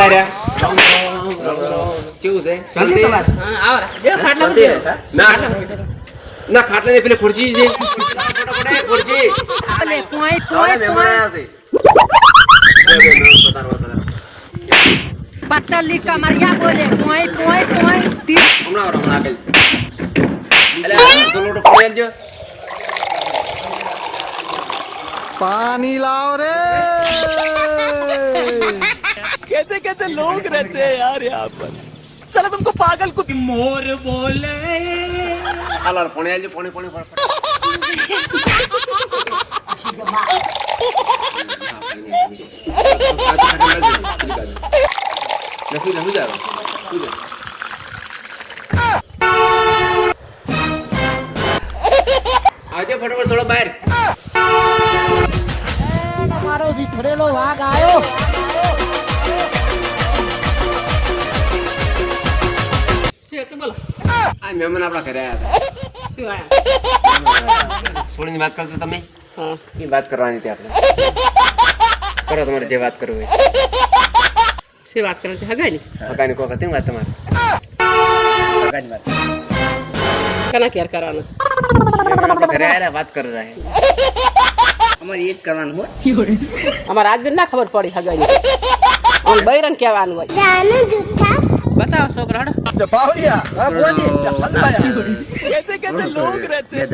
આર્યા કેવું છે શાંતિ હા આવ જે ખાટલા ના ના ખાટલા ને પેલી ખુરશી છે ખુરશી અલે પોઈ પોઈ પતલી કમરિયા બોલે પોઈ પોઈ પોઈ હમણાં આપેલ અલે તો લોટો પડી આવજો पानी लाओ रे कैसे कैसे लोग रहते हैं यार यहाँ पर साला तुमको पागल कुछ मोर बोले હાલ પાણી આવજો પાણી નથી જાવ આજે ફટાફટ થોડો બહાર મારો વિખરેલો વાઘ આયો શું તો બોલો આ મહેમાન આપણા ઘરે આવ્યા શું આયા થોડીની વાત કરતો તમે હા એ વાત કરવાની હતી આપણે કરો તમારે જે વાત કરવી હોય શું વાત કરવાની છે હગાની કોક હતી વાત તમારે હગાની વાત કના કેર કરવાનું આપણા ઘરે આવ્યા વાત કરી રહ્યા અમારે એ જ કરવાનું હોય અમારે આજ ના ખબર પડી હગાની ઓલ બૈરન કહેવાનું હોય જાને જુઠ્ઠા बताओ छोकरा बावड़िया हां बोलिए कैसे कैसे लोग रहते हैं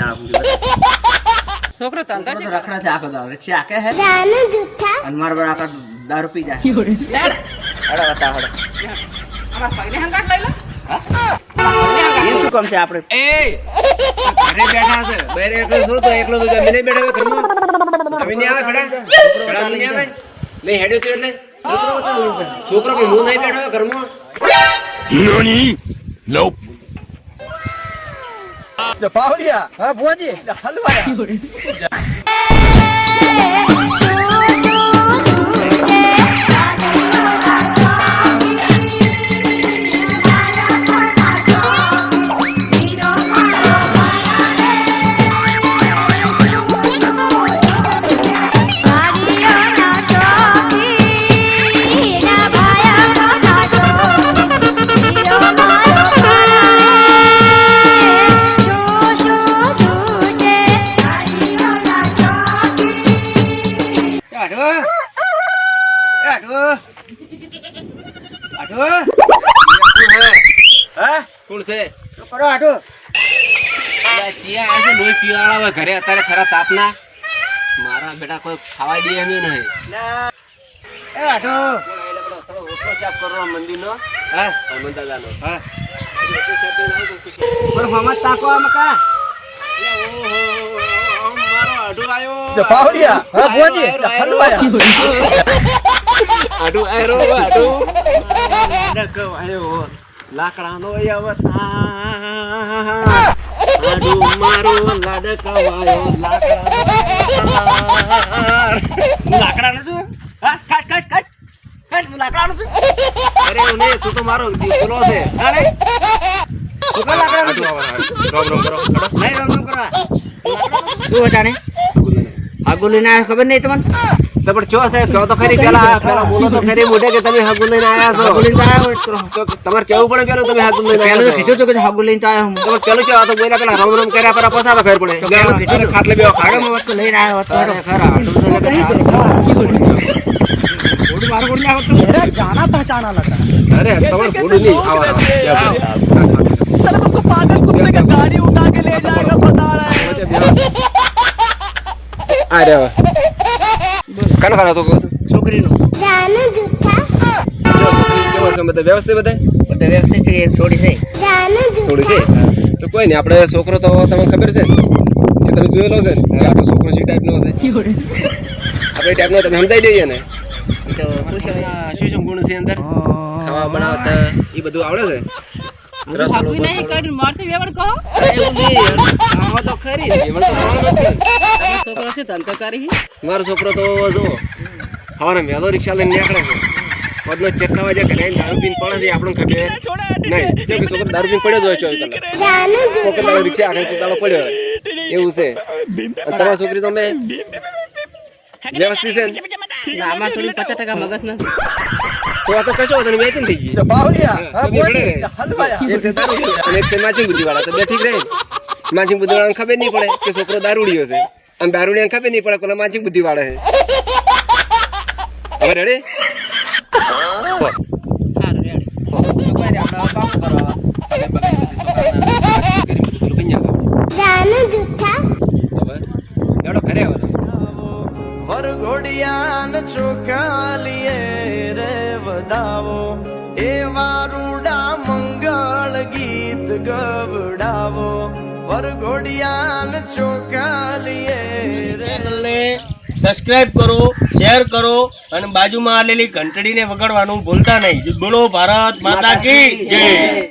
छोकरा तो अंदर से रखना से आके दाव रिक्शा आके है जाने जूठा अनमार बड़ा का दारू पी जाए अरे बता हड़ो हमार पगने हंगाट लइला ये શું કામ છે આપણે ए घरे बैठा છે બેરે એકલો છોડ તો એકલો તો જમીને બેઠા હોય ઘરમાં જમીને આવે બેટા બેટા નહીં આવે નહીં હેડ્યો તો એટલે છોકરો કે મું નહીં બેઠા હોય ઘરમાં नोनी नोप बावड़िया હા બોજી हलवाया કોણ છે કરો આટો ચિયા આ છે લોહી પીવાળા હોય ઘરે અત્યારે ખરા તાપના મારા બેટા કોઈ ખાવા દે એમ નહીં એ આટો ઓટલો સાફ કરો મંદિરનો હા હનુમાનદાદાનો હા ઓટલો સાફ કરીને આવો તો પણ હમત તાકો આ મકા ઓહો મારો આડુ આયો बावड़िया હા બોજી हलवाया આડુ આયો ડકો આયો લાકડાનો અવતાર આડુ મારો લાડકવાયો લાકડા નું હા કાટ કાટ કાટ કાટ લાકડા નું અરે ઓને તું તો મારો દીકરો છે અરે તું કા લાકડા નું રોમ રોમ કરો નહીં રમ રમ કરવા તું જાણે આગુ લઈને આવ્યો ખબર નહીં તમને તો પણ ચો સાહેબ કહો તો ખરી પેલા બોલો તો ખરી મોઢે કે તમે હાગુ લઈને આયા છો આગુ લઈને આવ્યો હોય તો તમારે કેવું પડે પેલું તમે હાગુ લઈને પેલું આયા છો કીધું તો કે આગુ લઈને આવ્યો હું તો પેલું કેવા તો બોલ્યા પેલા રોમ રોમ કર્યા પર પછા તો ખબર પડે ખાટલે બેવા ખાડે આગળ વસ્તુ લઈને આવ્યો હતો ખરા થોડું મારું કોણ આવત તો मेरा जाना पहचाना लगा અરે તમારે બોલું નહીં આવા साला तुमको पागल कुत्ते का गाड़ी उठा के ले जाएगा बता रहा है અરે કન કરા તો છોકરીનું जाने जूठा કેવો છે બધા વ્યવસ્થિત બધા બધે વ્યવસ્થિત છે થોડી થઈ जाने થોડી છે તો કોઈ નહીં આપણે છોકરો તો તમને ખબર છે કે તમે જોયેલો છે ને કે આપણો છોકરો સી ટાઈપનો છે આપણે ટાઈપનો તમે સમજાઈ દઈએ ને તો પૂછો શું શું ગુણ છે અંદર ખાવા બનાવતા એ બધું આવડે છે भागवी नहीं कर मारते वेवर कहो એવું નહીં ખાવા તો ખરી એવણ તો ખાવાનું નથી છોકરો છે ધંધો કરી મારો છોકરો તો જો હવારે મેલો રિક્ષા લઈને નીકળે છે પદનો ચક્કા વાજે ઘરે દારૂ પીને પડે છે આપણને ખબર નહીં જો કે છોકરો દારૂ પીને પડ્યો જ હોય 24 કલાક जाने છોકરો દારૂ રિક્ષા આખે દાડો પડ્યો હોય એવું છે અને તમારી છોકરી તો મેં વ્યવસ્થિત છે ને? આમાં થોડી 50% મગજ નથી તો આ તો કશો વાંધો નહીં, વેચીને થઈ ગઈ. તો બાવળિયા હા ખબર બોલી પડે. હલવાયા એક છે દારૂડિયો અને એક છે માચિંગ બુદ્ધિવાળા. તો બે ઠીક રહે. માચિંગ બુદ્ધિવાળાને ખબર નહીં પડે કે છોકરો દારૂડિયો છે, અને દારૂડિયાને ખબર નહીં પડે કે ઓલા માચિંગ બુદ્ધિવાળા છે. હવે રેડી? ઘરે આવો વરઘોડિયાન ચોખા લીએ રે વધાવો એ વારુડા મંગળ ગીત ગવડાવો વરઘોડિયાન ચોખા લીએ ચેનલને સબસ્ક્રાઇબ કરો, શેર કરો અને બાજુમાં આલેલી ઘંટડીને વગાડવાનું ભૂલતા નહીં. બોલો ભારત માતા કી જય.